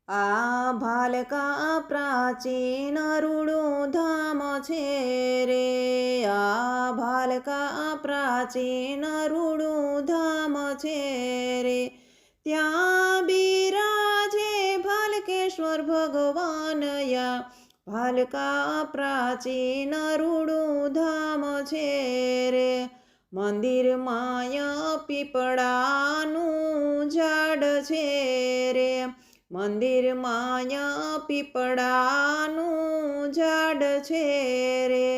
આ ભાલકા પ્રાચીન રૂડું ધામ છે રે, આ ભાલકા પ્રાચીન રૂડું ધામ છે રે, ત્યાં બિરાજે ભાલકેશ્વર ભગવાન યા, ભાલકા પ્રાચીન રૂડું ધામ છે રે, મંદિર માય પીપળાનું ઝાડ છે રે, મંદિર માય પીપળાનું ઝાડ છે રે,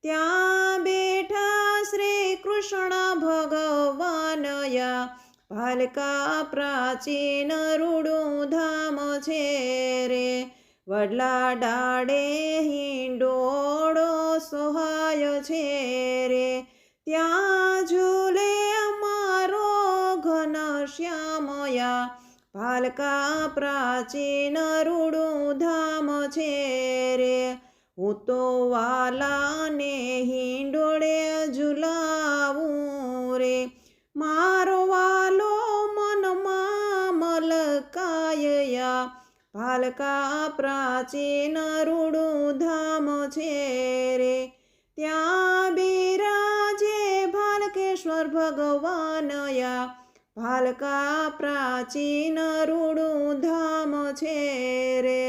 ત્યાં બેઠા શ્રી કૃષ્ણ ભગવાન યા, ભાલકા પ્રાચીન રૂડું ધામ છે રે, વડલા ડાળે હિંડોળો સોહાય છે રે, ત્યાં ઝૂલે અમારો ઘનશ્યામ યા, ભાલકા પ્રાચીન રૂડું ધામ છે રે, હું તો વાલાને હિંડોળે ઝુલાવું રે, મારો વાલો મનમાં મલકાય યા, ભાલકા પ્રાચીન રૂડું ધામ છે રે, ત્યાં બિરાજે ભાલકેશ્વર ભગવાન યા, ભાલકા પ્રાચીન રૂડું ધામ છે રે.